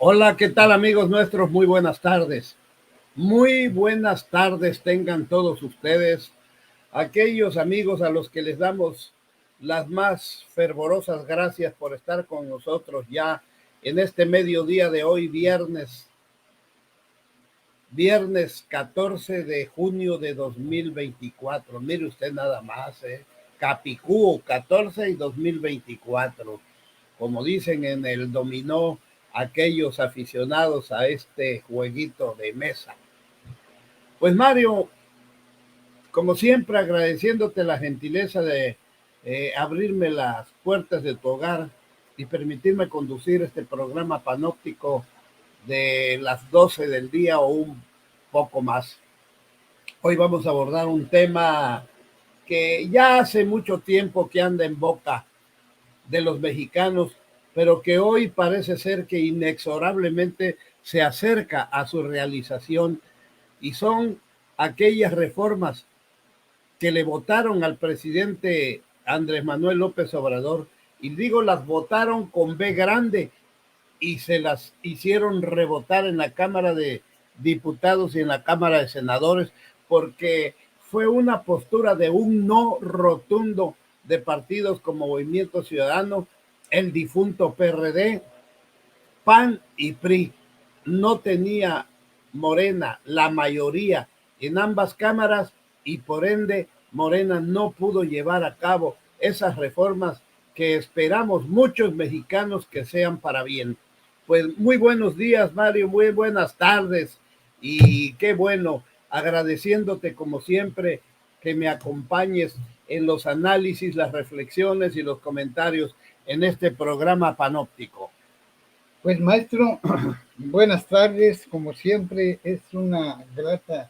Hola, ¿qué tal amigos nuestros? Muy buenas tardes. Muy buenas tardes tengan todos ustedes, aquellos amigos a los que les damos las más fervorosas gracias por estar con nosotros ya en este mediodía de hoy, viernes 14 de junio de 2024. Mire usted nada más, Capicúo 14 y 2024. Como dicen en el dominó aquellos aficionados a este jueguito de mesa. Pues Mario, como siempre agradeciéndote la gentileza de abrirme las puertas de tu hogar y permitirme conducir este programa panóptico de las 12 del día o un poco más. Hoy vamos a abordar un tema que ya hace mucho tiempo que anda en boca de los mexicanos, pero que hoy parece ser que inexorablemente se acerca a su realización, y son aquellas reformas que le votaron al presidente Andrés Manuel López Obrador, y digo las votaron con B grande, y se las hicieron rebotar en la Cámara de Diputados y en la Cámara de Senadores, porque fue una postura de un no rotundo de partidos como Movimiento Ciudadano, el difunto PRD, PAN y PRI. No tenía Morena la mayoría en ambas cámaras, y por ende Morena no pudo llevar a cabo esas reformas que esperamos muchos mexicanos que sean para bien. Pues muy buenos días, Mario, muy buenas tardes, y qué bueno, agradeciéndote como siempre que me acompañes en los análisis, las reflexiones y los comentarios en este programa panóptico. Pues maestro, buenas tardes, como siempre es una grata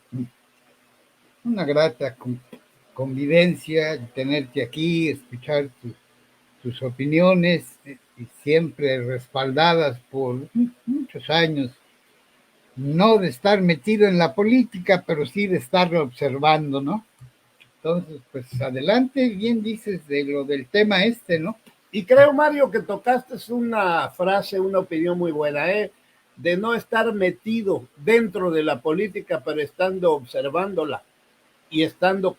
convivencia tenerte aquí, escuchar tus opiniones y siempre respaldadas por muchos años, no de estar metido en la política, pero sí de estarlo observando, ¿no? Entonces, pues adelante, bien dices de lo del tema ¿no? Y creo, Mario, que tocaste una frase, una opinión muy buena, de no estar metido dentro de la política, pero estando observándola y estando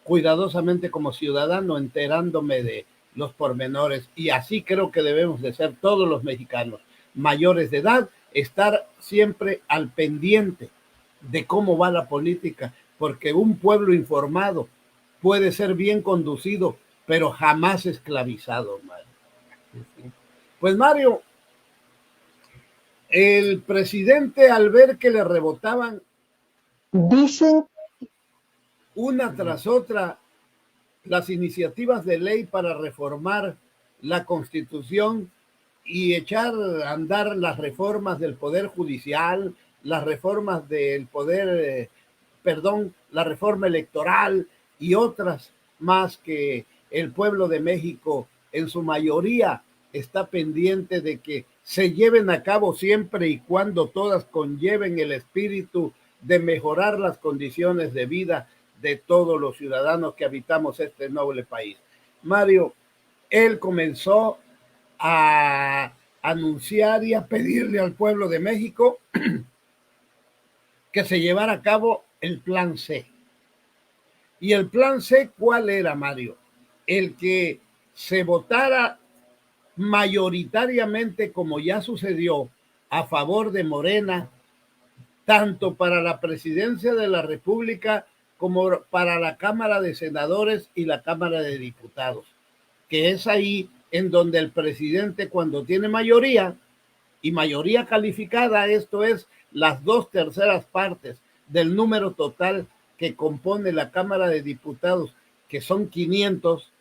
cuidadosamente como ciudadano, enterándome de los pormenores. Y así creo que debemos de ser todos los mexicanos mayores de edad, estar siempre al pendiente de cómo va la política, porque un pueblo informado puede ser bien conducido, pero jamás esclavizado, Mario. Pues Mario, el presidente, al ver que le rebotaban Dicen, una tras otra las iniciativas de ley para reformar la Constitución y echar a andar las reformas del Poder Judicial, las reformas del la reforma electoral y otras más que el pueblo de México en su mayoría está pendiente de que se lleven a cabo siempre y cuando todas conlleven el espíritu de mejorar las condiciones de vida de todos los ciudadanos que habitamos este noble país. Mario, él comenzó a anunciar y a pedirle al pueblo de México que se llevara a cabo el plan C. ¿Y el plan C cuál era, Mario? El que se votara mayoritariamente, como ya sucedió, a favor de Morena, tanto para la presidencia de la República como para la Cámara de Senadores y la Cámara de Diputados, que es ahí en donde el presidente, cuando tiene mayoría y mayoría calificada, esto es las 2/3 del número total que compone la Cámara de Diputados, que son 500,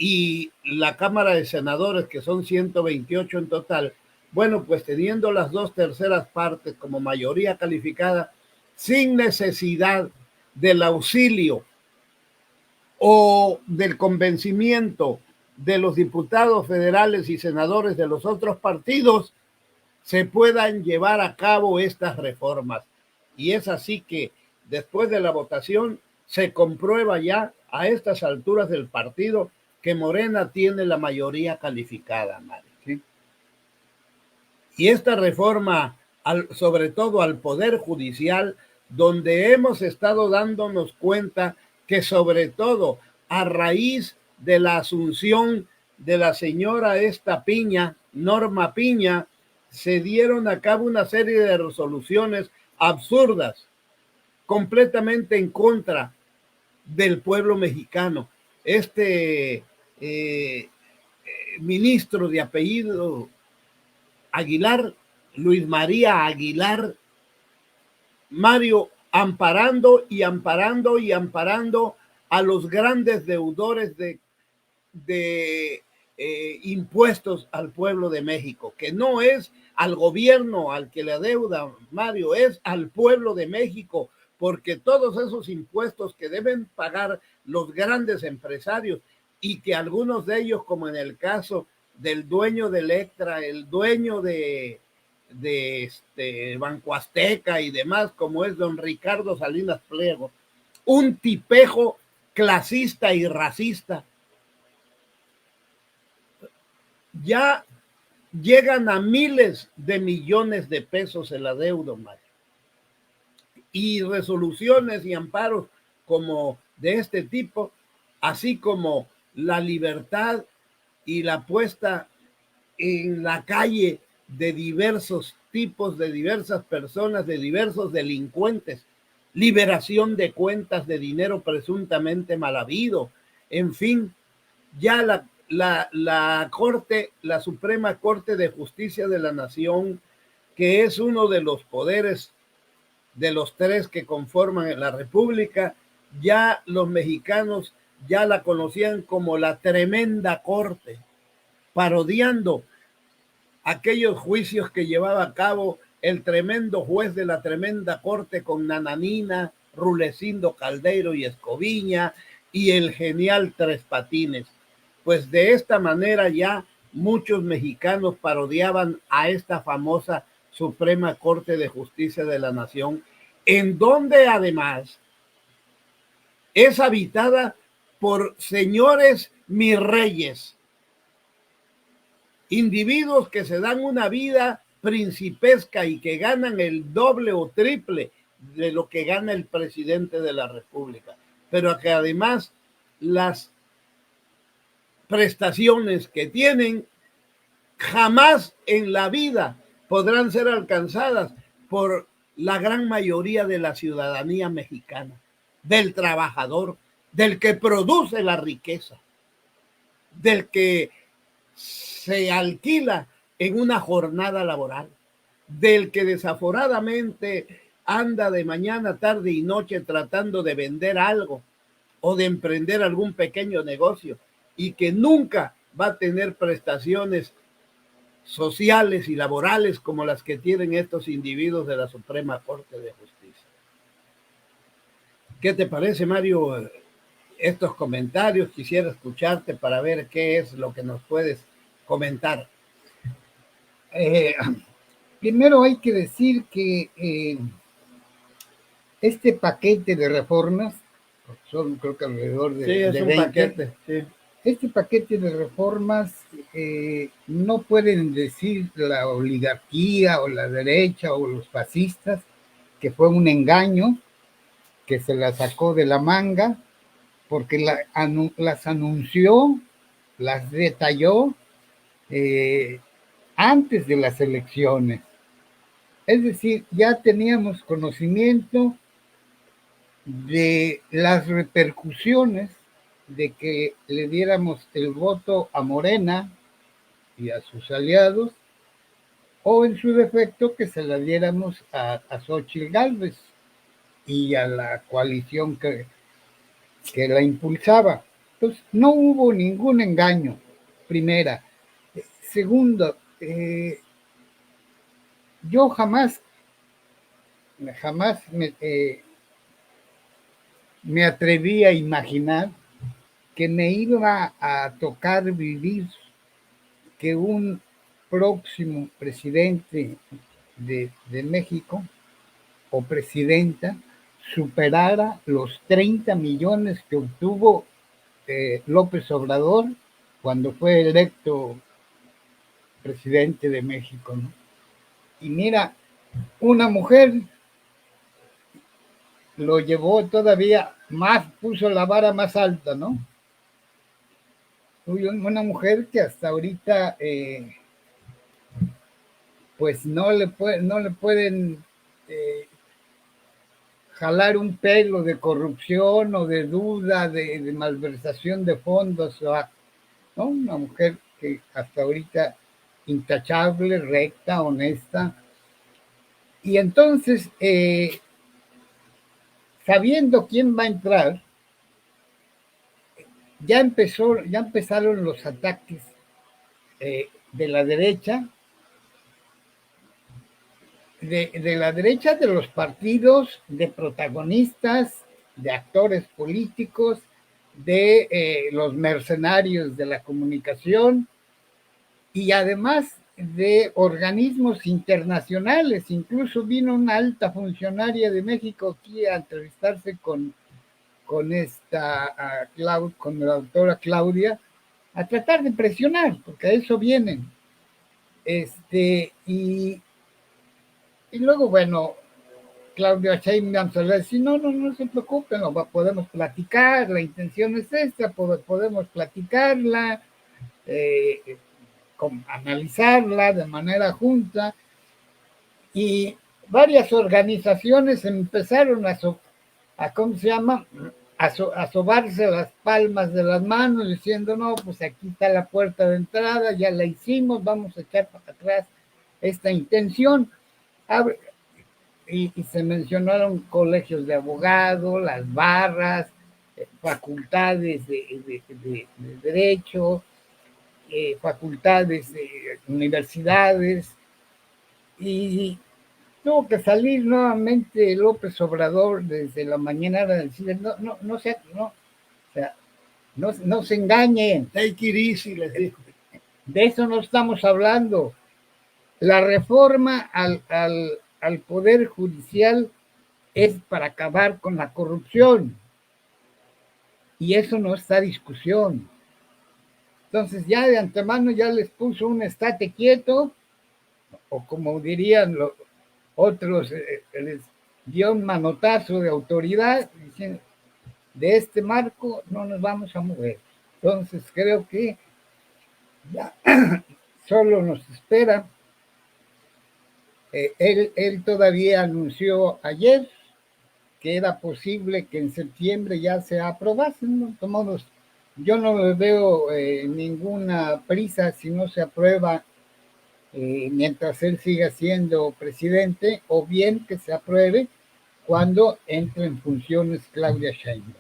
y la Cámara de Senadores, que son 128 en total. Bueno, pues teniendo las 2/3 como mayoría calificada, sin necesidad del auxilio o del convencimiento de los diputados federales y senadores de los otros partidos, se puedan llevar a cabo estas reformas. Y es así que después de la votación se comprueba ya a estas alturas del partido que Morena tiene la mayoría calificada, Mario. Sí. Y esta reforma, sobre todo al Poder Judicial, donde hemos estado dándonos cuenta que sobre todo a raíz de la asunción de la señora esta Piña, Norma Piña, se dieron a cabo una serie de resoluciones absurdas, completamente en contra del pueblo mexicano. Ministro de apellido Aguilar, Luis María Aguilar, Mario, amparando y amparando y amparando a los grandes deudores de impuestos al pueblo de México, que no es al gobierno al que le adeuda Mario, es al pueblo de México, porque todos esos impuestos que deben pagar los grandes empresarios y que algunos de ellos, como en el caso del dueño de Electra, el dueño de Banco Azteca y demás, como es don Ricardo Salinas Pliego, un tipejo clasista y racista, ya llegan a miles de millones de pesos el adeudo, Mario. Y resoluciones y amparos como de este tipo, así como la libertad y la puesta en la calle de diversos tipos, de diversas personas, de diversos delincuentes, liberación de cuentas de dinero presuntamente mal habido, en fin, ya la Corte, la Suprema Corte de Justicia de la Nación, que es uno de los poderes de los tres que conforman la República, ya los mexicanos ya la conocían como la Tremenda Corte, parodiando aquellos juicios que llevaba a cabo el tremendo juez de la Tremenda Corte con Nananina, Rulecindo Caldeiro y Escoviña y el genial Tres Patines. Pues de esta manera ya muchos mexicanos parodiaban a esta famosa Suprema Corte de Justicia de la Nación, en donde además es habitada por señores mis reyes, individuos que se dan una vida principesca y que ganan el doble o triple de lo que gana el presidente de la República, pero que además las prestaciones que tienen jamás en la vida podrán ser alcanzadas por la gran mayoría de la ciudadanía mexicana, del trabajador, del que produce la riqueza, del que se alquila en una jornada laboral, del que desaforadamente anda de mañana, tarde y noche tratando de vender algo o de emprender algún pequeño negocio y que nunca va a tener prestaciones sociales y laborales como las que tienen estos individuos de la Suprema Corte de Justicia. ¿Qué te parece, Mario, estos comentarios? Quisiera escucharte para ver qué es lo que nos puedes comentar. Primero hay que decir que este paquete de reformas, son creo que alrededor de, sí, es de un 20, paquete, sí. Este paquete de reformas no pueden decir la oligarquía o la derecha o los fascistas que fue un engaño, que se la sacó de la manga, porque las anunció, las detalló antes de las elecciones. Es decir, ya teníamos conocimiento de las repercusiones de que le diéramos el voto a Morena y a sus aliados, o en su defecto que se la diéramos a Xóchitl Gálvez y a la coalición que la impulsaba. Entonces, no hubo ningún engaño, primera. Segundo, yo jamás me atreví a imaginar que me iba a tocar vivir que un próximo presidente de México o presidenta superara los 30 millones que obtuvo López Obrador cuando fue electo presidente de México, ¿no? Y mira, una mujer lo llevó todavía más, puso la vara más alta, ¿no? Una mujer que hasta ahorita, pues no le pueden jalar un pelo de corrupción o de duda, de malversación de fondos, ¿no? Una mujer que hasta ahorita intachable, recta, honesta. Y entonces, sabiendo quién va a entrar, ya empezaron los ataques de la derecha, de la derecha de los partidos, de protagonistas, de actores políticos, de los mercenarios de la comunicación y además de organismos internacionales. Incluso vino una alta funcionaria de México aquí a entrevistarse con con la doctora Claudia, a tratar de presionar, porque a eso vienen. Y luego, bueno, Claudia Sheinbaum se le decía, no se preocupen, podemos platicar, la intención es esta, podemos platicarla, analizarla de manera junta, y varias organizaciones empezaron ¿cómo se llama? A sobarse las palmas de las manos diciendo, no, pues aquí está la puerta de entrada, ya la hicimos, vamos a echar para atrás esta intención. Y se mencionaron colegios de abogados, las barras, facultades de derecho, facultades de universidades, y tuvo que salir nuevamente López Obrador desde la mañana a decir, o sea, no se engañen. Take it easy, les dijo. De eso no estamos hablando. La reforma al Poder Judicial es para acabar con la corrupción. Y eso no está a discusión. Entonces ya de antemano ya les puso un estate quieto, o como dirían los otros, les dio un manotazo de autoridad, diciendo, de este marco no nos vamos a mover. Entonces creo que ya solo nos espera. Él todavía anunció ayer que era posible que en septiembre ya se aprobasen, ¿no? Tomamos, yo no le veo ninguna prisa si no se aprueba mientras él siga siendo presidente, o bien que se apruebe cuando entre en funciones Claudia Sheinbaum.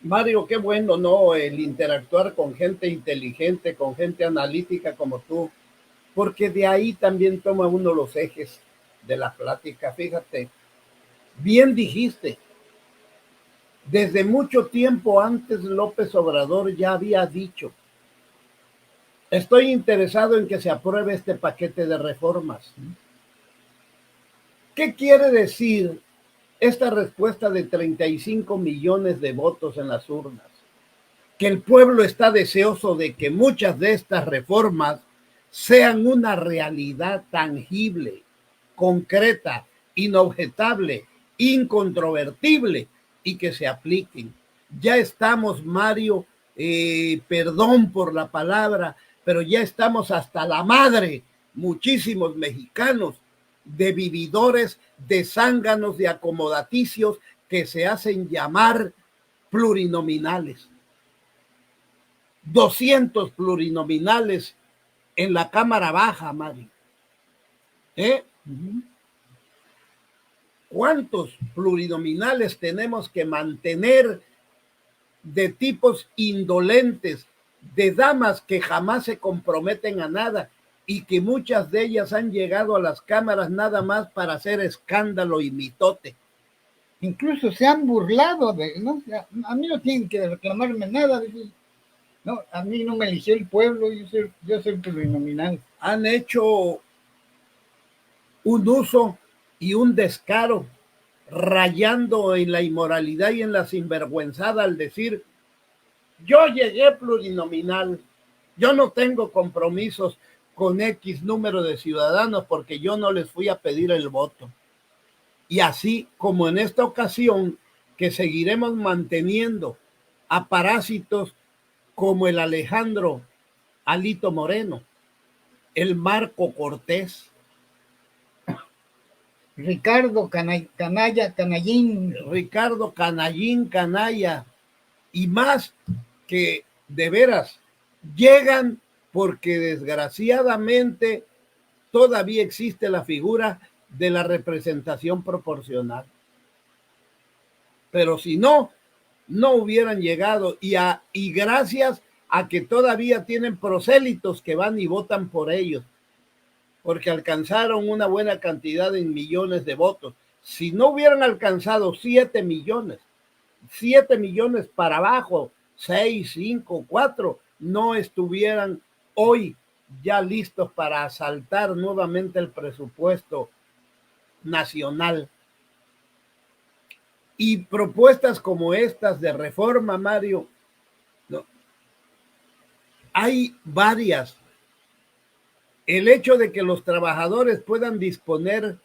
Mario, qué bueno, ¿no? El interactuar con gente inteligente, con gente analítica como tú, porque de ahí también toma uno los ejes de la plática. Fíjate, bien dijiste, desde mucho tiempo antes López Obrador ya había dicho, estoy interesado en que se apruebe este paquete de reformas. ¿Qué quiere decir esta respuesta de 35 millones de votos en las urnas? Que el pueblo está deseoso de que muchas de estas reformas sean una realidad tangible, concreta, inobjetable, incontrovertible y que se apliquen. Ya estamos, Mario, perdón por la palabra, pero ya estamos hasta la madre, muchísimos mexicanos, de vividores, de zánganos, de acomodaticios que se hacen llamar plurinominales. 200 plurinominales en la Cámara Baja, Mario. ¿Cuántos plurinominales tenemos que mantener de tipos indolentes, de damas que jamás se comprometen a nada y que muchas de ellas han llegado a las cámaras nada más para hacer escándalo y mitote? Incluso se han burlado ¿no? A mí no tienen que reclamarme nada. No, a mí no me eligió el pueblo, yo soy plurinominal. Han hecho un uso y un descaro, rayando en la inmoralidad y en la sinvergüenzada al decir, yo llegué plurinominal, yo no tengo compromisos con X número de ciudadanos porque yo no les fui a pedir el voto. Y así como en esta ocasión, que seguiremos manteniendo a parásitos como el Alejandro Alito Moreno, el Marco Cortés, Ricardo Canalla, Canallín, Ricardo Canallín Canalla y más que de veras llegan porque desgraciadamente todavía existe la figura de la representación proporcional. Pero si no, no hubieran llegado y gracias a que todavía tienen prosélitos que van y votan por ellos, porque alcanzaron una buena cantidad en millones de votos. Si no hubieran alcanzado 7 millones para abajo, 6, 5, 4, no estuvieran hoy ya listos para asaltar nuevamente el presupuesto nacional. Y propuestas como estas de reforma, Mario, ¿no? Hay varias. El hecho de que los trabajadores puedan disponer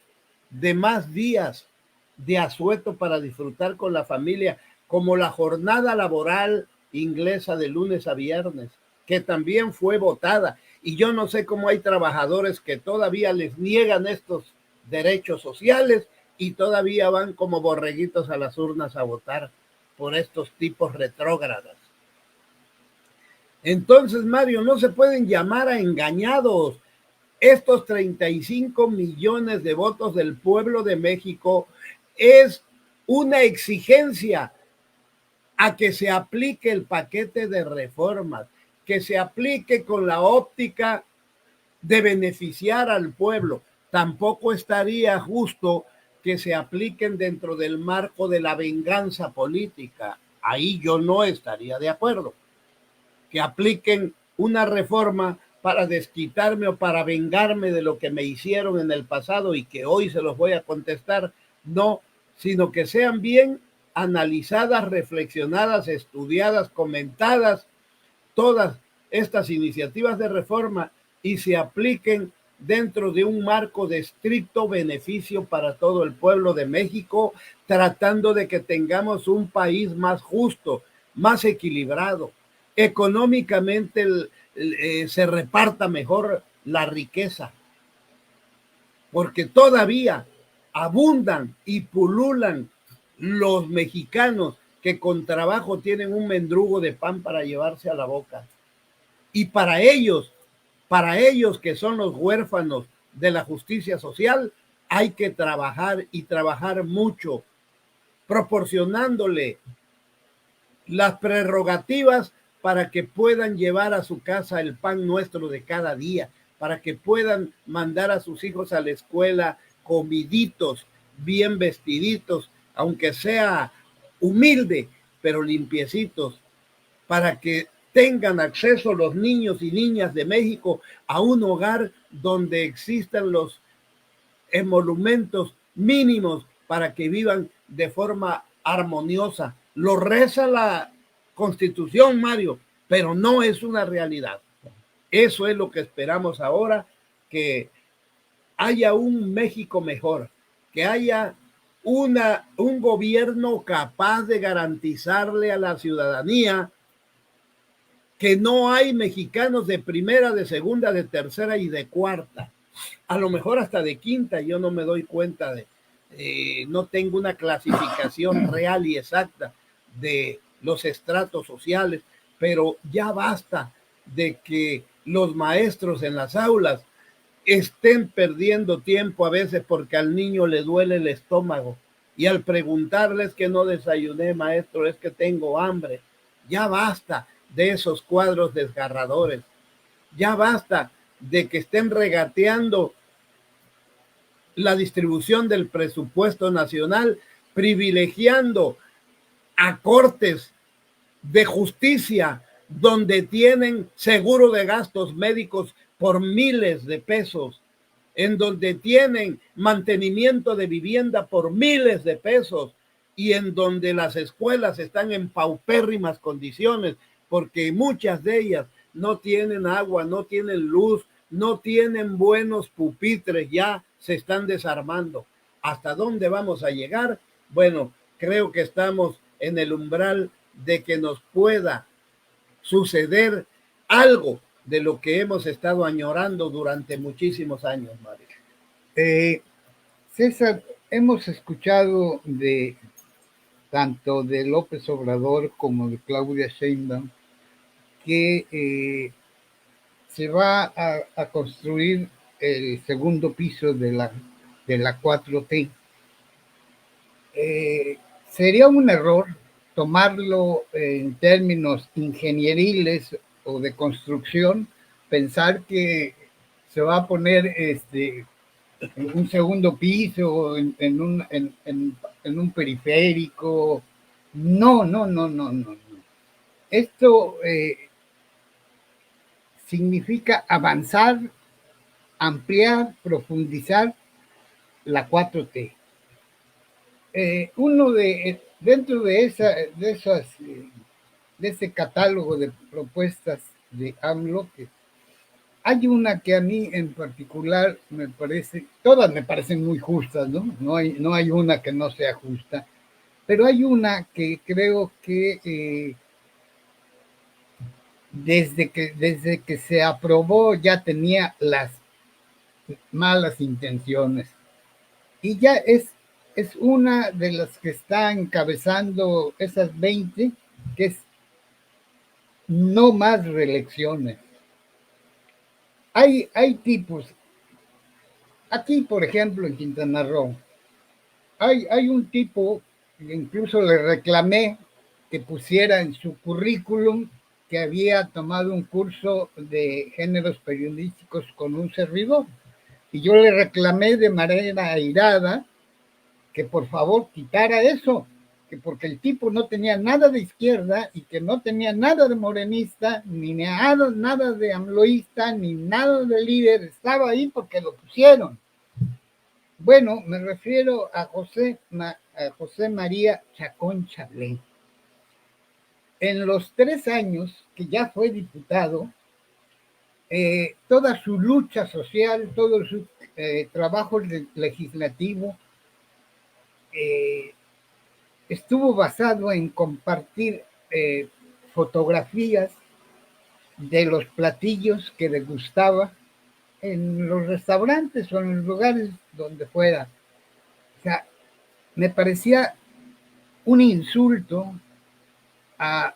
de más días de asueto para disfrutar con la familia, como la jornada laboral inglesa de lunes a viernes, que también fue votada. Y yo no sé cómo hay trabajadores que todavía les niegan estos derechos sociales y todavía van como borreguitos a las urnas a votar por estos tipos retrógradas. Entonces, Mario, no se pueden llamar a engañados. Estos 35 millones de votos del pueblo de México es una exigencia a que se aplique el paquete de reformas, que se aplique con la óptica de beneficiar al pueblo. Tampoco estaría justo que se apliquen dentro del marco de la venganza política. Ahí yo no estaría de acuerdo. Que apliquen una reforma para desquitarme o para vengarme de lo que me hicieron en el pasado y que hoy se los voy a contestar. No, sino que sean bien analizadas, reflexionadas, estudiadas, comentadas, todas estas iniciativas de reforma y se apliquen dentro de un marco de estricto beneficio para todo el pueblo de México, tratando de que tengamos un país más justo, más equilibrado, económicamente se reparta mejor la riqueza, porque todavía abundan y pululan los mexicanos que con trabajo tienen un mendrugo de pan para llevarse a la boca. Y para ellos que son los huérfanos de la justicia social, hay que trabajar y trabajar mucho, proporcionándole las prerrogativas para que puedan llevar a su casa el pan nuestro de cada día, para que puedan mandar a sus hijos a la escuela comiditos, bien vestiditos, aunque sea humilde, pero limpiecitos, para que tengan acceso los niños y niñas de México a un hogar donde existan los emolumentos mínimos para que vivan de forma armoniosa. Lo reza la Constitución, Mario, pero no es una realidad. Eso es lo que esperamos ahora, que haya un México mejor, que haya un gobierno capaz de garantizarle a la ciudadanía que no hay mexicanos de primera, de segunda, de tercera y de cuarta. A lo mejor hasta de quinta, yo no me doy cuenta no tengo una clasificación real y exacta de los estratos sociales, pero ya basta de que los maestros en las aulas estén perdiendo tiempo a veces porque al niño le duele el estómago y al preguntarles que no desayuné, maestro, es que tengo hambre. Ya basta de esos cuadros desgarradores. Ya basta de que estén regateando la distribución del presupuesto nacional, privilegiando a cortes de justicia donde tienen seguro de gastos médicos por miles de pesos, en donde tienen mantenimiento de vivienda por miles de pesos y en donde las escuelas están en paupérrimas condiciones porque muchas de ellas no tienen agua, no tienen luz, no tienen buenos pupitres, ya se están desarmando. ¿Hasta dónde vamos a llegar? Bueno, creo que estamos en el umbral de que nos pueda suceder algo de lo que hemos estado añorando durante muchísimos años, Mario. César, hemos escuchado de tanto de López Obrador como de Claudia Sheinbaum que se va a construir el segundo piso de la 4T. Sería un error tomarlo en términos ingenieriles o de construcción, pensar que se va a poner en un segundo piso, en un periférico. No, no, no, no, no. Esto significa avanzar, ampliar, profundizar la 4T. Dentro de ese catálogo de propuestas de AMLO, hay una que a mí en particular me parece, todas me parecen muy justas, ¿no? No hay una que no sea justa, pero hay una que creo que desde que se aprobó ya tenía las malas intenciones. Y ya es una de las que está encabezando esas 20, que es no más reelecciones. Hay tipos, aquí por ejemplo en Quintana Roo, hay un tipo, incluso le reclamé que pusiera en su currículum que había tomado un curso de géneros periodísticos con un servidor. Y yo le reclamé de manera airada que por favor quitara eso, que porque el tipo no tenía nada de izquierda y que no tenía nada de morenista, ni nada de amloísta, ni nada de líder, estaba ahí porque lo pusieron. Bueno, me refiero a José María Chacón Chablé. En los 3 años que ya fue diputado, toda su lucha social, todo su trabajo legislativo, estuvo basado en compartir fotografías de los platillos que degustaba en los restaurantes o en los lugares donde fuera. O sea, me parecía un insulto a,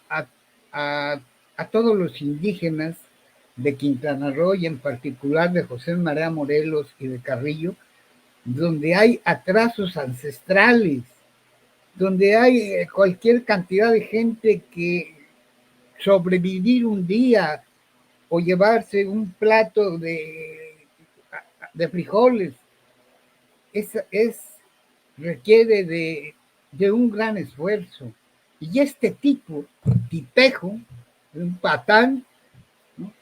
a, a todos los indígenas de Quintana Roo y en particular de José María Morelos y de Carrillo, donde hay atrasos ancestrales, donde hay cualquier cantidad de gente que sobrevivir un día o llevarse un plato de frijoles requiere de un gran esfuerzo. Y este tipo, tipejo, un patán, ¿no?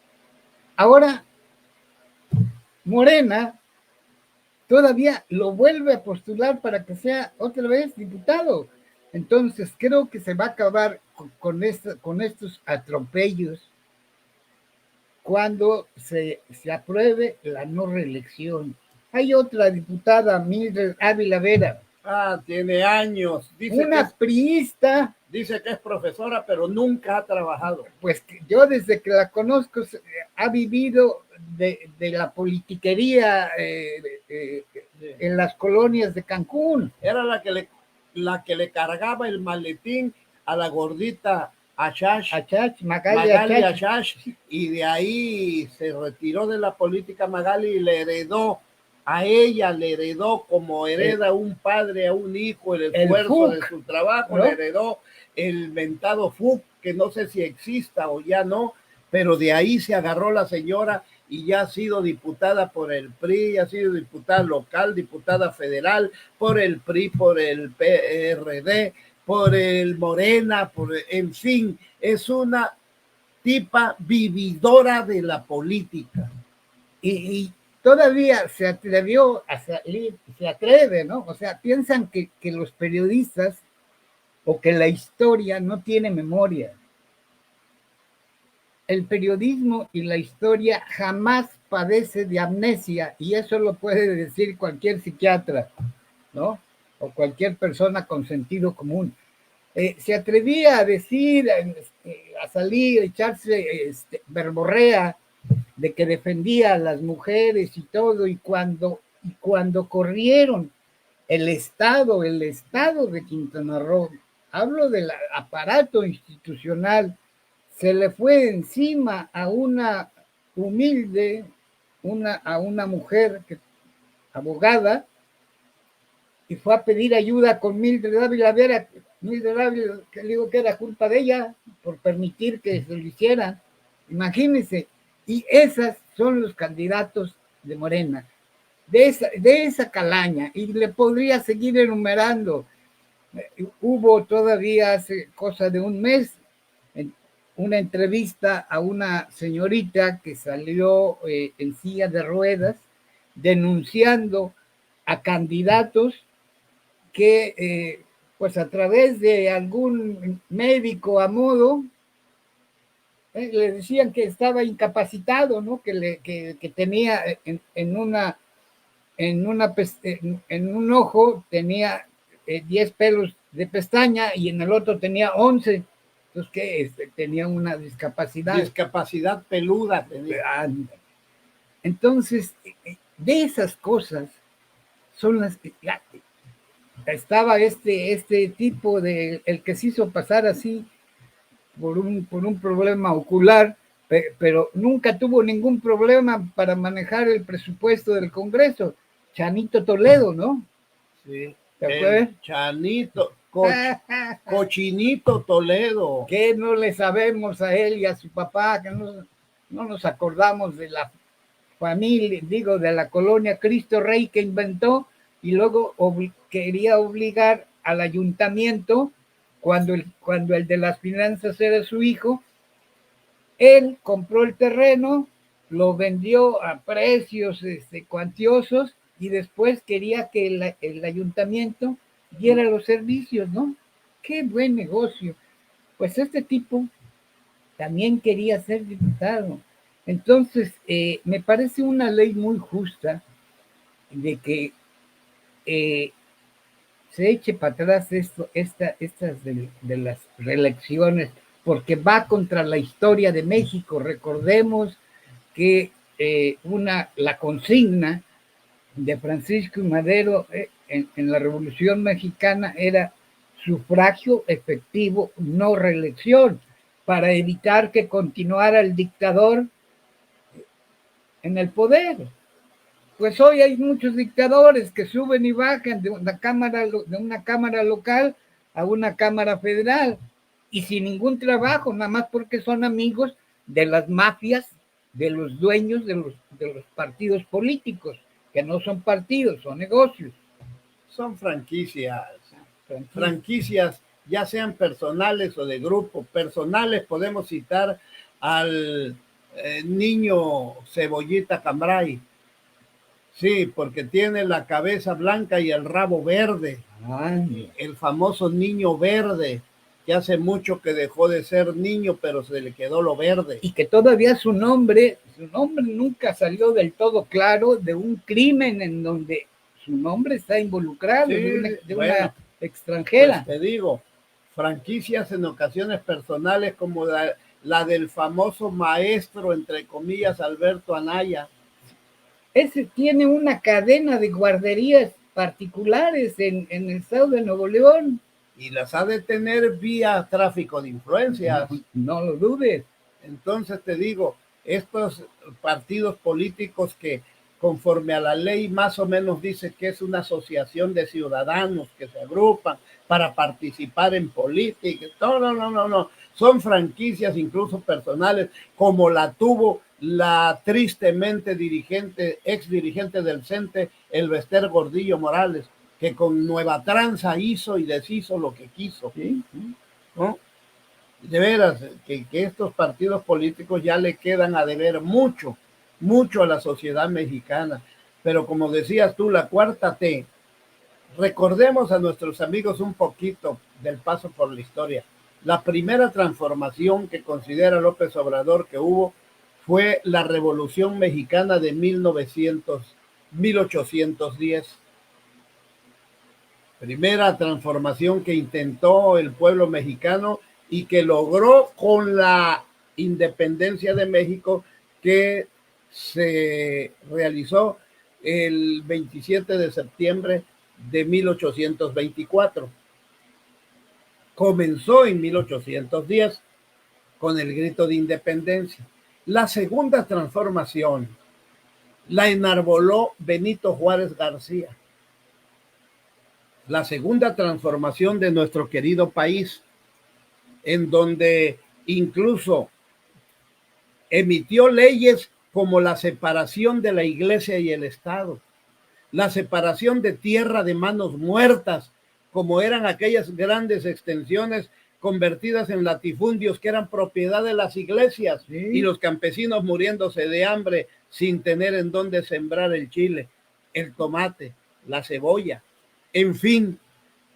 Ahora Morena todavía lo vuelve a postular para que sea otra vez diputado. Entonces creo que se va a acabar con estos atropellos cuando se apruebe la no reelección. Hay otra diputada, Mildred Ávila Vera. Tiene años. Una priista. Dice que es profesora, pero nunca ha trabajado. Pues yo desde que la conozco ha vivido de la politiquería en las colonias de Cancún. Era la que le cargaba el maletín a la gordita Ashash, Magali Ashash, y de ahí se retiró de la política Magali y le heredó a ella, le heredó como hereda un padre a un hijo el esfuerzo de su trabajo, ¿no? Le heredó el mentado FUC, que no sé si exista o ya no, pero de ahí se agarró la señora y ya ha sido diputada por el PRI, ha sido diputada local, diputada federal, por el PRI, por el PRD, por el Morena, en fin, es una tipa vividora de la política. Y todavía se atrevió a salir, se atreve, ¿no? O sea, piensan que los periodistas o que la historia no tiene memoria. el periodismo y la historia jamás padece de amnesia, y eso lo puede decir cualquier psiquiatra, ¿no? O cualquier persona con sentido común. Se atrevía a decir, a salir, a echarse verborrea de que defendía a las mujeres y todo, y cuando corrieron el Estado de Quintana Roo, hablo del aparato institucional, se le fue encima a una humilde, a una mujer abogada, y fue a pedir ayuda con Mildred Ávila Vera. Mildred Ávila, que digo que era culpa de ella por permitir que se lo hicieran. Imagínense, y esos son los candidatos de Morena, de esa calaña, y le podría seguir enumerando. Hubo todavía hace cosa de un mes una entrevista a una señorita que salió en silla de ruedas denunciando a candidatos que pues a través de algún médico a modo le decían que estaba incapacitado, ¿no? Que tenía en un ojo tenía 10 pelos de pestaña y en el otro tenía 11. Entonces, ¿qué? Tenía una discapacidad. Discapacidad peluda tenía. Entonces, de esas cosas son las que estaba este tipo de el que se hizo pasar así por un problema ocular, pero nunca tuvo ningún problema para manejar el presupuesto del Congreso. Chanito Toledo, ¿no? Sí. Chanito, Cochinito Toledo. Que no le sabemos a él y a su papá, que no nos acordamos de la familia, digo, de la colonia Cristo Rey que inventó, y luego quería obligar al ayuntamiento, cuando el de las finanzas era su hijo. Él compró el terreno, lo vendió a precios cuantiosos, y después quería que el ayuntamiento diera los servicios, ¿no? Qué buen negocio. Pues este tipo también quería ser diputado. Entonces, me parece una ley muy justa de que se eche para atrás estas de las reelecciones, porque va contra la historia de México. Recordemos que la consigna de Francisco y Madero en la Revolución Mexicana era sufragio efectivo, no reelección, para evitar que continuara el dictador en el poder. Pues hoy hay muchos dictadores que suben y bajan de una cámara local a una cámara federal, y sin ningún trabajo, nada más porque son amigos de las mafias, de los dueños de los partidos políticos, que no son partidos, son negocios. Son franquicias, ya sean personales o de grupo. Personales podemos citar al niño Cebollita Cambray. Sí, porque tiene la cabeza blanca y el rabo verde. Ay. El famoso niño verde, que hace mucho que dejó de ser niño, pero se le quedó lo verde. Y que todavía su nombre nunca salió del todo claro de un crimen en donde su nombre está involucrado, sí, una extranjera. Pues te digo, franquicias en ocasiones personales como la del famoso maestro, entre comillas, Alberto Anaya. Ese tiene una cadena de guarderías particulares en el estado de Nuevo León. Y las ha de tener vía tráfico de influencias. No lo dudes. Entonces te digo, estos partidos políticos que conforme a la ley más o menos dice que es una asociación de ciudadanos que se agrupan para participar en política. No. Son franquicias incluso personales, como la tuvo la tristemente ex dirigente del CENTE, Elbester Gordillo Morales, que con Nueva Tranza hizo y deshizo lo que quiso. ¿Sí? ¿No? De veras, que estos partidos políticos ya le quedan a deber mucho a la sociedad mexicana. Pero como decías tú, la cuarta T, recordemos a nuestros amigos un poquito del paso por la historia. La primera transformación que considera López Obrador que hubo fue la Revolución Mexicana de 1810. Primera transformación que intentó el pueblo mexicano y que logró con la independencia de México, que se realizó el 27 de septiembre de 1824. Comenzó en 1810 con el grito de independencia. La segunda transformación la enarboló Benito Juárez García. La segunda transformación de nuestro querido país, en donde incluso emitió leyes como la separación de la iglesia y el Estado, la separación de tierra de manos muertas, como eran aquellas grandes extensiones convertidas en latifundios que eran propiedad de las iglesias, sí, y los campesinos muriéndose de hambre sin tener en dónde sembrar el chile, el tomate, la cebolla. En fin,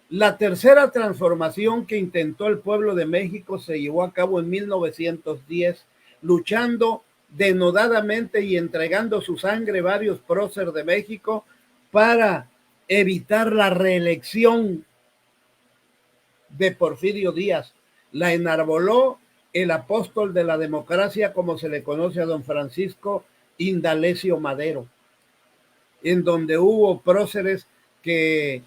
la tercera transformación que intentó el pueblo de México se llevó a cabo en 1910, luchando denodadamente y entregando su sangre varios próceres de México para evitar la reelección de Porfirio Díaz. La enarboló el apóstol de la democracia, como se le conoce a don Francisco Indalecio Madero, en donde hubo próceres que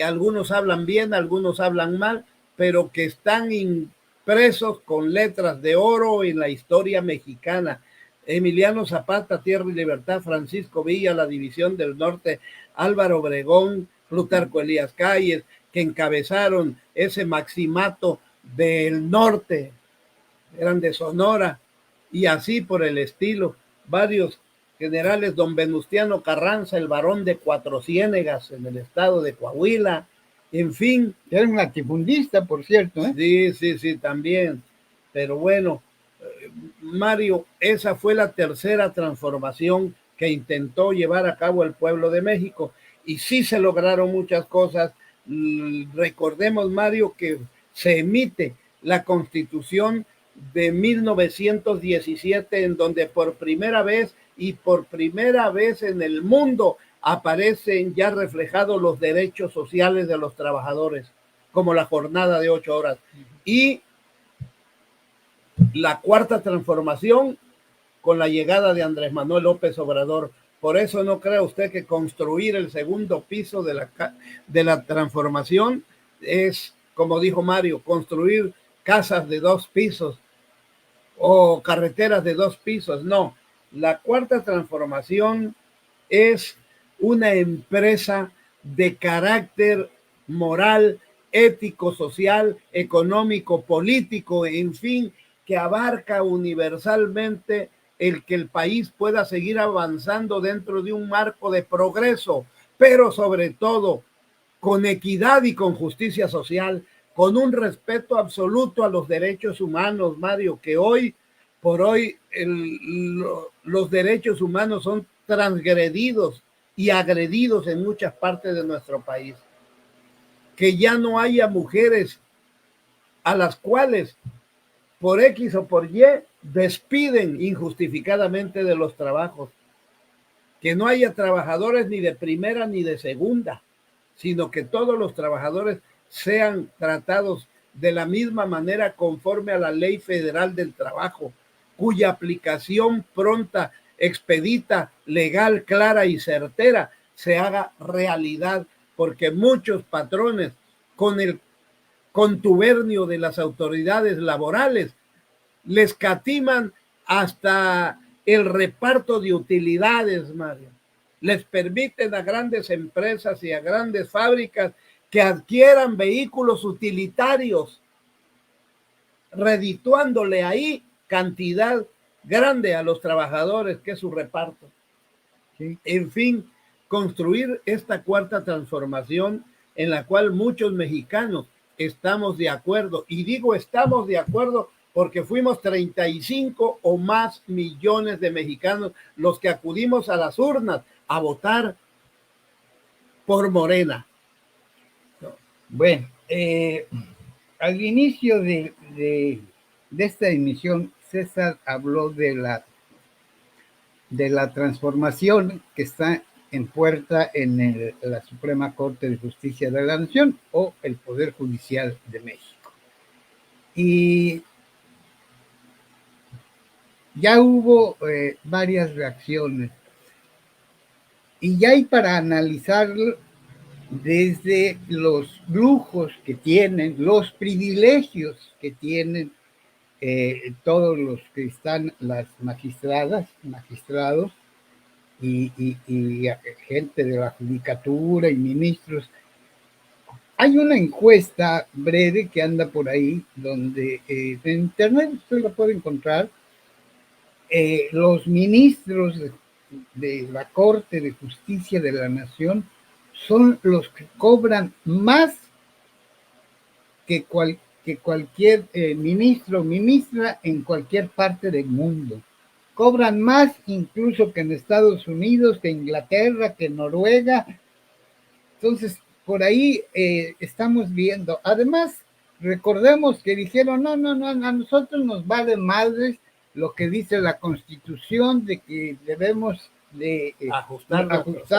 algunos hablan bien, algunos hablan mal, pero que están impresos con letras de oro en la historia mexicana. Emiliano Zapata, Tierra y Libertad; Francisco Villa, la División del Norte; Álvaro Obregón; Plutarco Elías Calles, que encabezaron ese maximato del norte, eran de Sonora, y así por el estilo. Varios generales, don Venustiano Carranza, el varón de Cuatro Ciénegas en el estado de Coahuila, en fin. Era un latifundista, por cierto, ¿eh? Sí, también. Pero bueno, Mario, esa fue la tercera transformación que intentó llevar a cabo el pueblo de México, y sí se lograron muchas cosas. Recordemos, Mario, que se emite la Constitución de 1917, en donde por primera vez en el mundo aparecen ya reflejados los derechos sociales de los trabajadores, como la jornada de 8 horas. Y la cuarta transformación con la llegada de Andrés Manuel López Obrador. Por eso no crea usted que construir el segundo piso de la transformación es, como dijo Mario, construir casas de 2 pisos o carreteras de 2 pisos. No, la cuarta transformación es una empresa de carácter moral, ético, social, económico, político, en fin, que abarca universalmente el que el país pueda seguir avanzando dentro de un marco de progreso, pero sobre todo con equidad y con justicia social, con un respeto absoluto a los derechos humanos, Mario, que hoy por hoy los derechos humanos son transgredidos y agredidos en muchas partes de nuestro país. Que ya no haya mujeres a las cuales por X o por Y despiden injustificadamente de los trabajos. Que no haya trabajadores ni de primera ni de segunda, sino que todos los trabajadores sean tratados de la misma manera conforme a la Ley Federal del Trabajo, cuya aplicación pronta, expedita, legal, clara y certera se haga realidad, porque muchos patrones, con el contubernio de las autoridades laborales, les catiman hasta el reparto de utilidades, Mario. Les permiten a grandes empresas y a grandes fábricas que adquieran vehículos utilitarios, redituándole ahí cantidad grande a los trabajadores, que es su reparto. ¿Sí? En fin, construir esta cuarta transformación en la cual muchos mexicanos estamos de acuerdo, y digo estamos de acuerdo porque fuimos 35 o más millones de mexicanos los que acudimos a las urnas a votar por Morena. Bueno, al inicio de esta emisión, César habló de la transformación que está en puerta en la Suprema Corte de Justicia de la Nación o el Poder Judicial de México. Y ya hubo varias reacciones. Y ya hay para analizarlo desde los lujos que tienen, los privilegios que tienen todos los que están, las magistradas, magistrados y gente de la judicatura y ministros. Hay una encuesta breve que anda por ahí, donde en internet usted la puede encontrar. Los ministros de la Corte de Justicia de la Nación son los que cobran más que cualquier ministro o ministra en cualquier parte del mundo. Cobran más incluso que en Estados Unidos, que Inglaterra, que Noruega. Entonces, por ahí estamos viendo. Además, recordemos que dijeron, no, a nosotros nos vale madres lo que dice la Constitución de que debemos de ajustar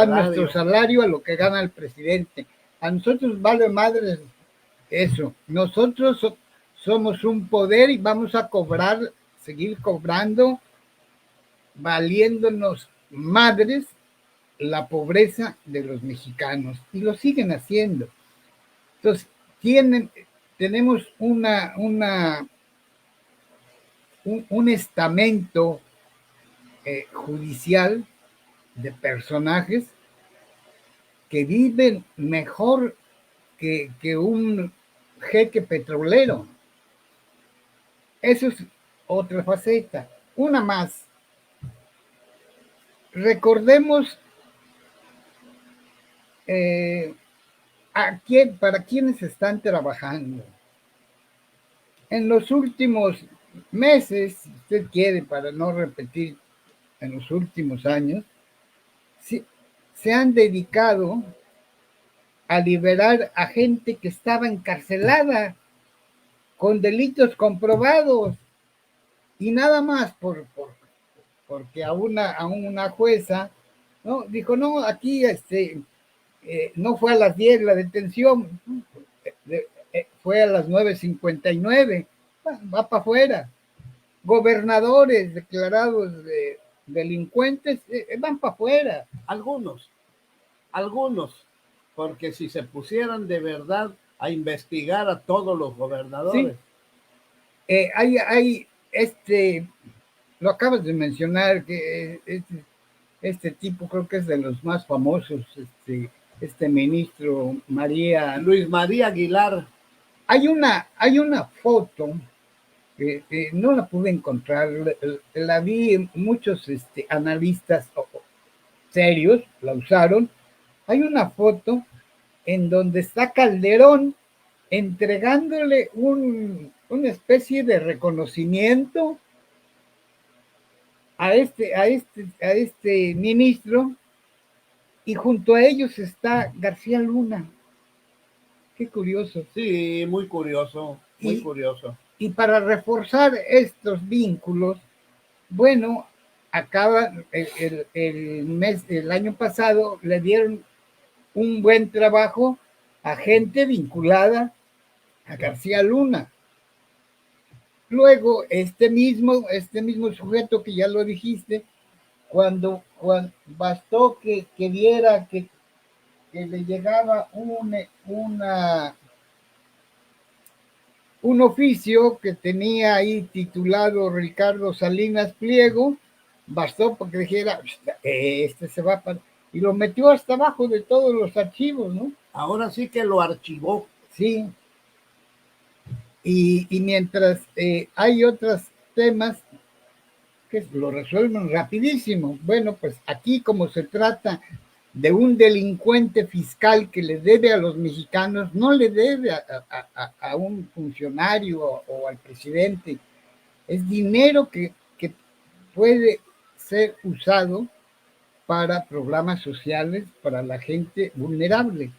nuestro salario a lo que gana el presidente. A nosotros vale madres eso. Nosotros somos un poder y vamos a cobrar, seguir cobrando, valiéndonos madres la pobreza de los mexicanos, y lo siguen haciendo. Entonces, tenemos un estamento judicial de personajes que viven mejor que un jeque petrolero. Eso es otra faceta. Una más. Recordemos para quienes están trabajando. En los últimos meses, si usted quiere, para no repetir, en los últimos años, se han dedicado a liberar a gente que estaba encarcelada con delitos comprobados, y nada más porque a una jueza, ¿no? Dijo, no, aquí no fue a las 10 la detención, fue a las 9:59, va para afuera. Gobernadores declarados delincuentes van para afuera. Algunos, porque si se pusieran de verdad a investigar a todos los gobernadores. Sí. Hay lo acabas de mencionar, que este tipo creo que es de los más famosos, este ministro Luis María Aguilar. Hay una foto que no la pude encontrar, la vi, muchos analistas serios la usaron. Hay una foto en donde está Calderón entregándole una especie de reconocimiento a este ministro, y junto a ellos está García Luna. Qué curioso. Sí, muy curioso, muy curioso. Y para reforzar estos vínculos, bueno, el año pasado le dieron un buen trabajo a gente vinculada a García Luna. Luego, este mismo sujeto que ya lo dijiste, cuando bastó que viera que le llegaba un oficio que tenía ahí titulado Ricardo Salinas Pliego, bastó porque dijera, se va para... Y lo metió hasta abajo de todos los archivos, ¿no? Ahora sí que lo archivó. Sí. Y mientras hay otros temas que lo resuelven rapidísimo. Bueno, pues aquí, como se trata de un delincuente fiscal que le debe a los mexicanos, no le debe a un funcionario o al presidente. Es dinero que puede ser usado para programas sociales para la gente vulnerable.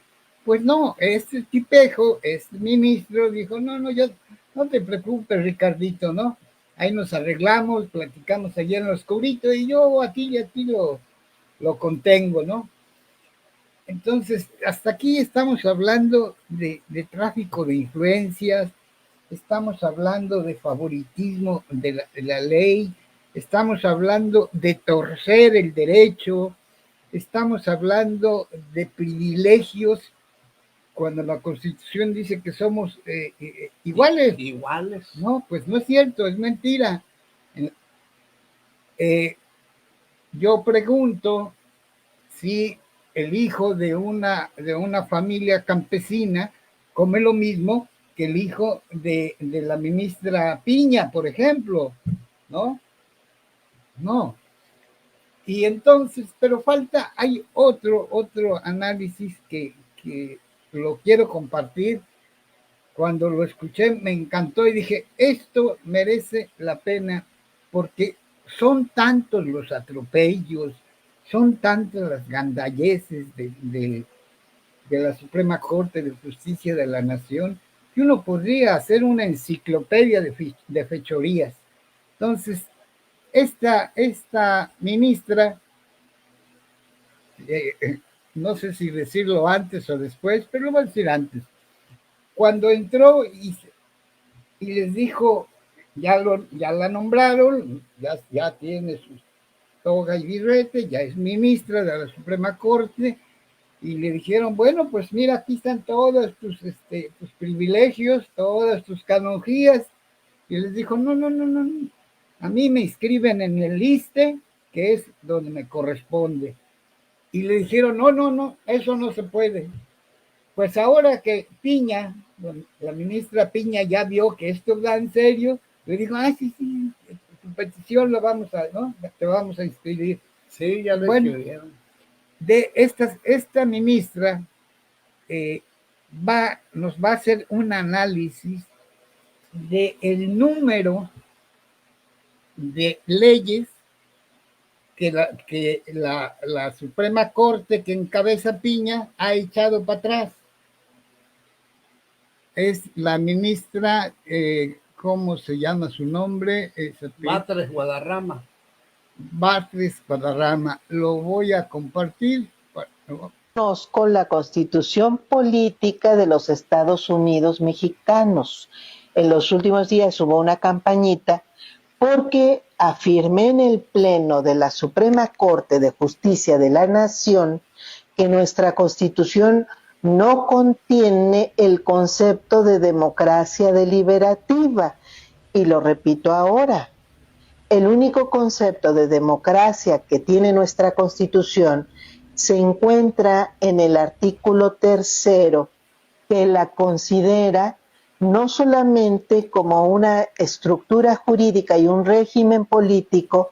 Pues no, este tipejo, este ministro, dijo, no, ya, no te preocupes, Ricardito, ¿no? Ahí nos arreglamos, platicamos allá en lo oscurito y yo aquí lo contengo, ¿no? Entonces, hasta aquí estamos hablando de tráfico de influencias, estamos hablando de favoritismo de la ley, estamos hablando de torcer el derecho, estamos hablando de privilegios cuando la Constitución dice que somos iguales. Iguales. No, pues no es cierto, es mentira. Yo pregunto si el hijo de una familia campesina come lo mismo que el hijo de la ministra Piña, por ejemplo, ¿no? No. Y entonces, pero hay otro análisis que lo quiero compartir. Cuando lo escuché me encantó y dije, esto merece la pena porque son tantos los atropellos, son tantas las gandalleces de la Suprema Corte de Justicia de la Nación, que uno podría hacer una enciclopedia de fechorías. Entonces, esta ministra, no sé si decirlo antes o después, pero lo voy a decir antes. Cuando entró y les dijo, ya la nombraron, ya tiene su toga y birrete, ya es ministra de la Suprema Corte, y le dijeron, bueno, pues mira, aquí están todos tus privilegios, todas tus canonjías, y les dijo, no, a mí me inscriben en el ISSSTE, que es donde me corresponde. Y le dijeron, no, eso no se puede. Pues ahora que Piña, la ministra Piña ya vio que esto va en serio, le dijo, sí, tu petición te vamos a inscribir. Sí, ya lo escribieron. Esta ministra nos va a hacer un análisis del número de leyes que la Suprema Corte que encabeza Piña ha echado para atrás. Es la ministra, ¿cómo se llama su nombre? Batres Guadarrama. Batres Guadarrama. Lo voy a compartir. Con la Constitución Política de los Estados Unidos Mexicanos. En los últimos días hubo una campañita porque afirmé en el Pleno de la Suprema Corte de Justicia de la Nación que nuestra Constitución no contiene el concepto de democracia deliberativa. Y lo repito ahora, el único concepto de democracia que tiene nuestra Constitución se encuentra en el artículo 3º, que la considera no solamente como una estructura jurídica y un régimen político,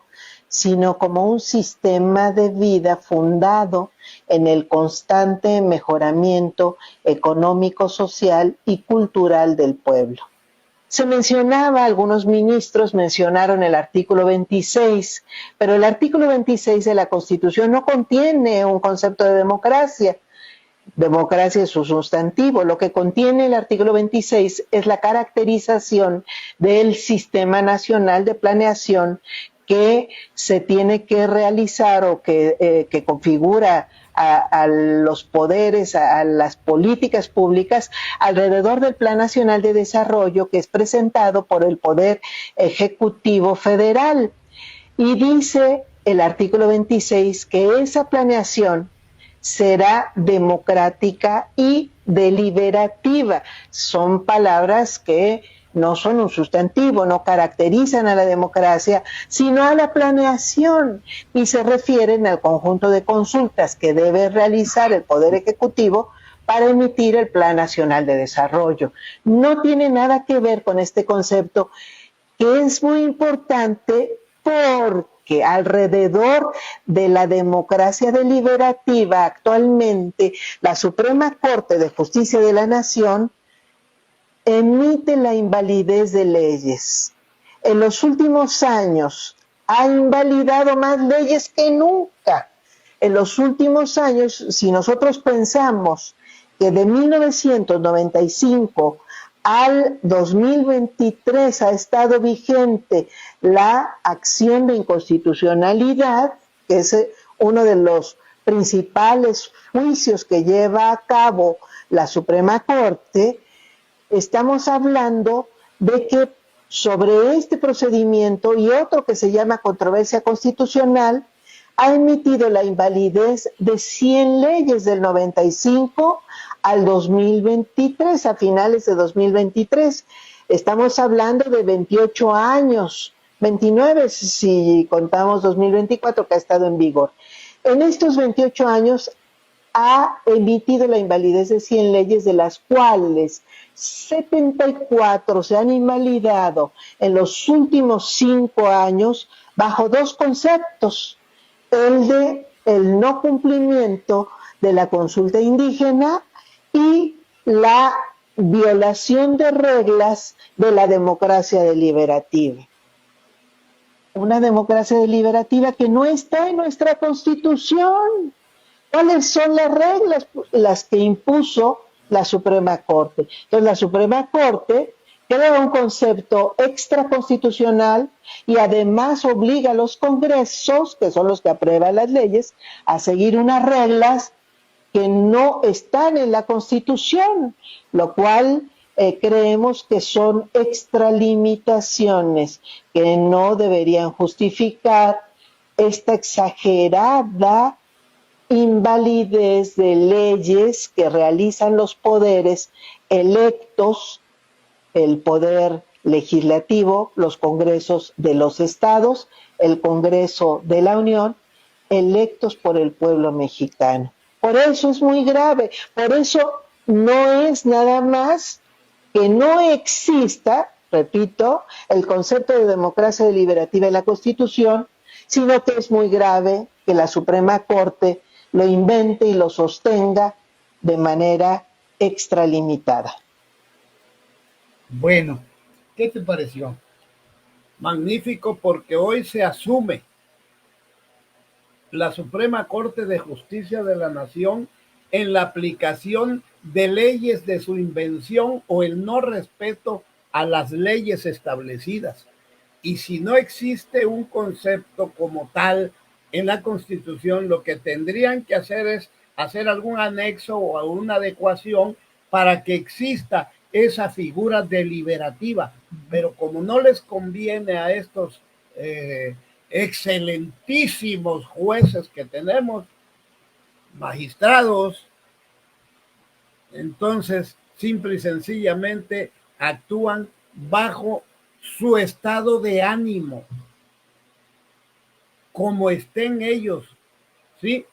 sino como un sistema de vida fundado en el constante mejoramiento económico, social y cultural del pueblo. Se mencionaba, algunos ministros mencionaron el artículo 26, pero el artículo 26 de la Constitución no contiene un concepto de democracia. Democracia es su sustantivo. Lo que contiene el artículo 26 es la caracterización del Sistema Nacional de Planeación que se tiene que realizar o que configura a los poderes, a las políticas públicas alrededor del Plan Nacional de Desarrollo que es presentado por el Poder Ejecutivo Federal. Y dice el artículo 26 que esa planeación será democrática y deliberativa. Son palabras que no son un sustantivo, no caracterizan a la democracia, sino a la planeación y se refieren al conjunto de consultas que debe realizar el Poder Ejecutivo para emitir el Plan Nacional de Desarrollo. No tiene nada que ver con este concepto que es muy importante porque alrededor de la democracia deliberativa actualmente la Suprema Corte de Justicia de la Nación emite la invalidez de leyes. En los últimos años ha invalidado más leyes que nunca. En los últimos años, si nosotros pensamos que de 1995 al 2023 ha estado vigente la acción de inconstitucionalidad, que es uno de los principales juicios que lleva a cabo la Suprema Corte, estamos hablando de que sobre este procedimiento y otro que se llama controversia constitucional, ha emitido la invalidez de 100 leyes del 95 al 2023, a finales de 2023. Estamos hablando de 28 años, 29 si contamos 2024 que ha estado en vigor. En estos 28 años ha emitido la invalidez de 100 leyes, de las cuales 74 se han invalidado en los últimos 5 años bajo dos conceptos: el de el no cumplimiento de la consulta indígena y la violación de reglas de la democracia deliberativa. Una democracia deliberativa que no está en nuestra Constitución. ¿Cuáles son las reglas? Las que impuso la Suprema Corte. Entonces, la Suprema Corte crea un concepto extraconstitucional y además obliga a los congresos, que son los que aprueban las leyes, a seguir unas reglas que no están en la Constitución, lo cual creemos que son extralimitaciones que no deberían justificar esta exagerada invalidez de leyes que realizan los poderes electos, el poder legislativo, los congresos de los estados, el Congreso de la Unión, electos por el pueblo mexicano. Por eso es muy grave, por eso no es nada más que no exista, repito, el concepto de democracia deliberativa en la Constitución, sino que es muy grave que la Suprema Corte lo invente y lo sostenga de manera extralimitada. Bueno, ¿qué te pareció? Magnífico, porque hoy se asume la Suprema Corte de Justicia de la Nación en la aplicación de leyes de su invención o el no respeto a las leyes establecidas. Y si no existe un concepto como tal en la Constitución, lo que tendrían que hacer es hacer algún anexo o alguna adecuación para que exista esa figura deliberativa. Pero como no les conviene a estos excelentísimos jueces que tenemos, magistrados, entonces simple y sencillamente actúan bajo su estado de ánimo, como estén ellos, ¿sí?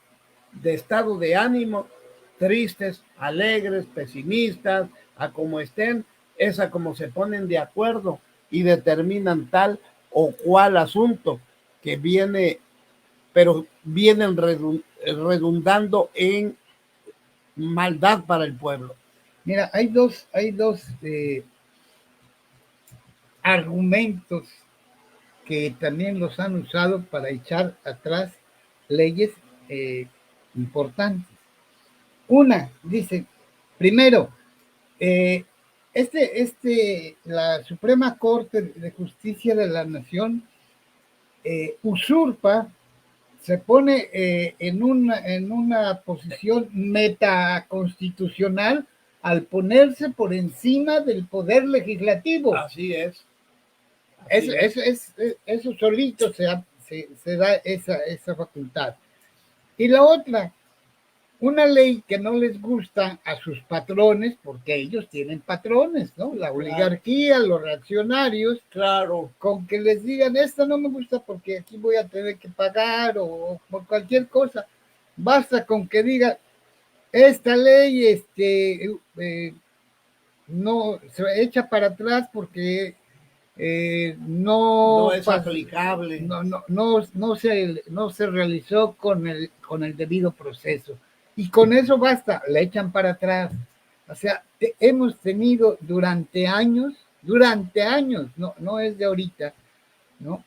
De estado de ánimo, tristes, alegres, pesimistas, a como estén, es a como se ponen de acuerdo y determinan tal o cual asunto que viene, pero vienen redundando en maldad para el pueblo. Mira, hay dos argumentos que también los han usado para echar atrás leyes importantes. Una, dice, primero, la Suprema Corte de Justicia de la Nación usurpa, se pone en una posición metaconstitucional al ponerse por encima del poder legislativo. Así es. Eso solito se da esa facultad. Y la otra, una ley que no les gusta a sus patrones, porque ellos tienen patrones, ¿no? La oligarquía, los reaccionarios, claro, con que les digan, esta no me gusta porque aquí voy a tener que pagar o por cualquier cosa. Basta con que diga, esta ley no se echa para atrás porque no es aplicable. No se realizó con el debido proceso. Y con eso basta, la echan para atrás. O sea, hemos tenido durante años, no es de ahorita, ¿no?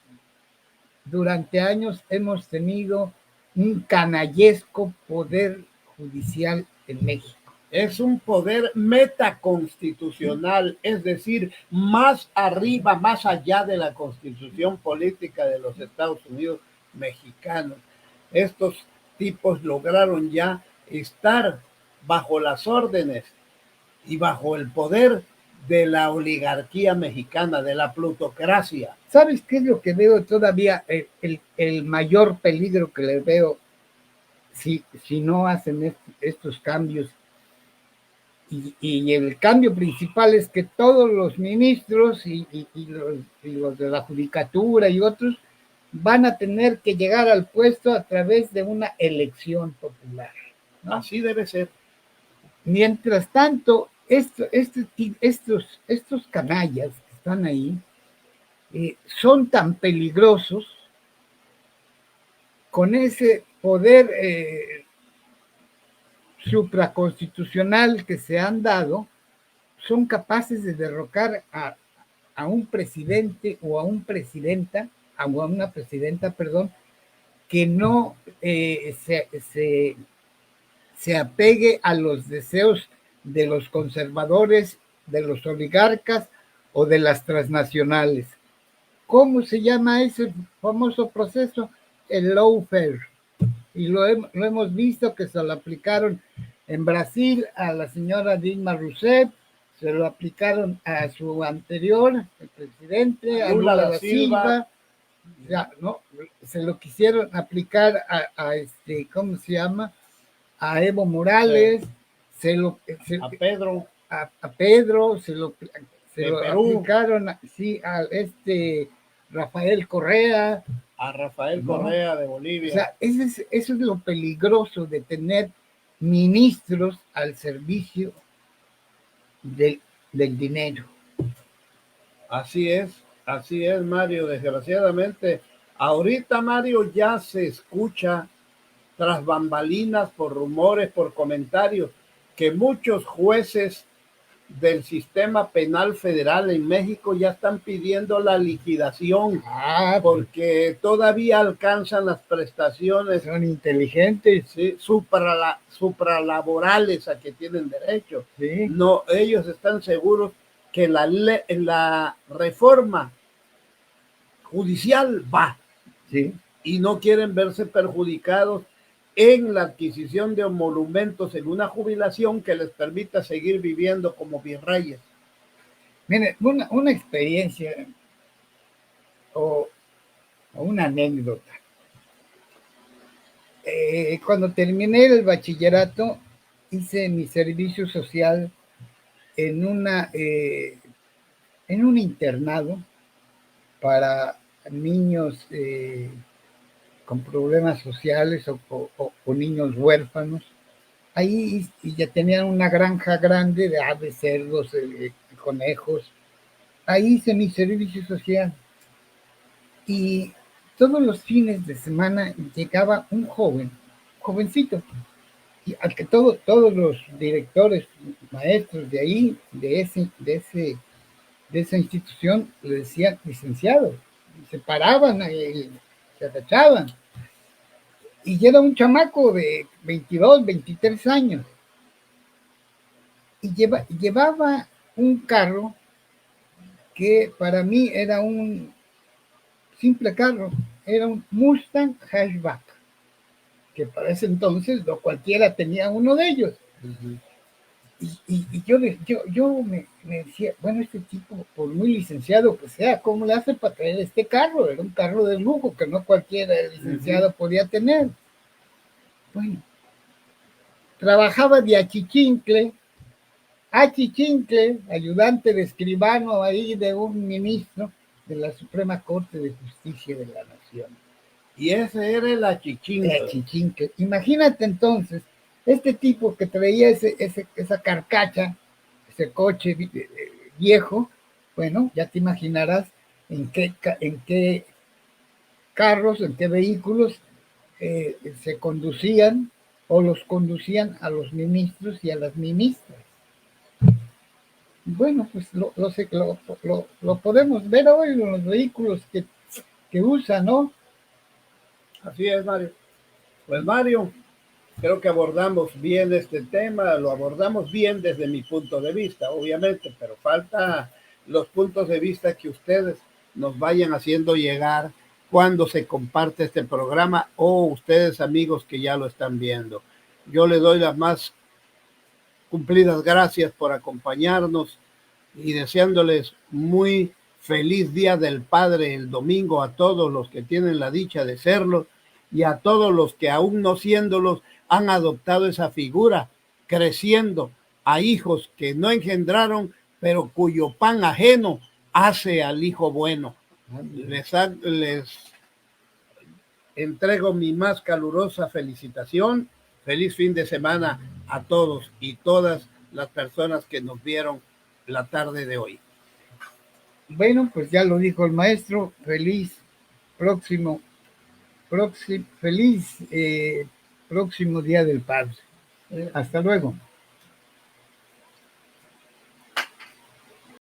Durante años hemos tenido un canallesco poder judicial en México. Es un poder metaconstitucional, es decir, más arriba, más allá de la constitución política de los Estados Unidos mexicanos. Estos tipos lograron ya estar bajo las órdenes y bajo el poder de la oligarquía mexicana, de la plutocracia. ¿Sabes qué es lo que veo todavía? El mayor peligro que le veo si no hacen estos cambios. Y el cambio principal es que todos los ministros y los de la judicatura y otros van a tener que llegar al puesto a través de una elección popular, ¿no? Así debe ser. Mientras tanto, estos canallas que están ahí son tan peligrosos con ese poder supraconstitucional que se han dado, son capaces de derrocar a un presidente o a una presidenta, perdón, que no se apegue a los deseos de los conservadores, de los oligarcas o de las transnacionales. ¿Cómo se llama ese famoso proceso? El lawfare. Y lo hemos visto que se lo aplicaron en Brasil a la señora Dilma Rousseff, se lo aplicaron a su anterior, el presidente, a Lula da Silva. Ya, ¿no? Se lo quisieron aplicar a ¿cómo se llama? A Evo Morales, a Pedro. A Pedro, se lo aplicaron a Rafael Correa. A Rafael Correa de Bolivia. O sea, eso es lo peligroso de tener ministros al servicio del dinero. Así es, Mario. Desgraciadamente, ahorita, Mario, ya se escucha tras bambalinas, por rumores, por comentarios, que muchos jueces del sistema penal federal en México ya están pidiendo la liquidación, porque todavía alcanzan las prestaciones. Son inteligentes. Sí, supralaborales a que tienen derecho. Sí. No, ellos están seguros que la reforma judicial va. Sí. Y no quieren verse perjudicados en la adquisición de emolumentos en una jubilación que les permita seguir viviendo como virreyes. Miren, una experiencia o una anécdota. Cuando terminé el bachillerato, hice mi servicio social en un internado para niños con problemas sociales o niños huérfanos. Ahí ya tenían una granja grande de aves, cerdos, conejos. Ahí hice mi servicio social. Y todos los fines de semana llegaba un jovencito, y al que todos los directores, maestros de ahí, de esa institución, le decían licenciado. Se paraban, se agachaban. Y era un chamaco de 22, 23 años. Y llevaba un carro que para mí era un simple carro, era un Mustang hatchback, que para ese entonces no cualquiera tenía uno de ellos. Uh-huh. Y yo me decía, bueno, este tipo, por muy licenciado que sea, ¿cómo le hace para traer este carro? Era un carro de lujo que no cualquier licenciado podía tener. Bueno, trabajaba de achichincle, ayudante de escribano ahí de un ministro de la Suprema Corte de Justicia de la Nación. Y ese era el achichincle. Imagínate entonces, este tipo que traía esa carcacha, ese coche viejo, bueno, ya te imaginarás en qué carros, en qué vehículos se conducían o los conducían a los ministros y a las ministras. Bueno, pues lo podemos ver hoy en los vehículos que usan, ¿no? Así es, Mario. Pues, Mario, Creo que abordamos bien este tema, lo abordamos bien desde mi punto de vista, obviamente, pero falta los puntos de vista que ustedes nos vayan haciendo llegar cuando se comparte este programa o ustedes amigos que ya lo están viendo. Yo le doy las más cumplidas gracias por acompañarnos y deseándoles muy feliz Día del Padre el domingo a todos los que tienen la dicha de serlo y a todos los que aún no siéndolos han adoptado esa figura, creciendo a hijos que no engendraron, pero cuyo pan ajeno hace al hijo bueno. Les entrego mi más calurosa felicitación. Feliz fin de semana a todos y todas las personas que nos vieron la tarde de hoy. Bueno, pues ya lo dijo el maestro, próximo, feliz próximo Día del Padre. Hasta luego.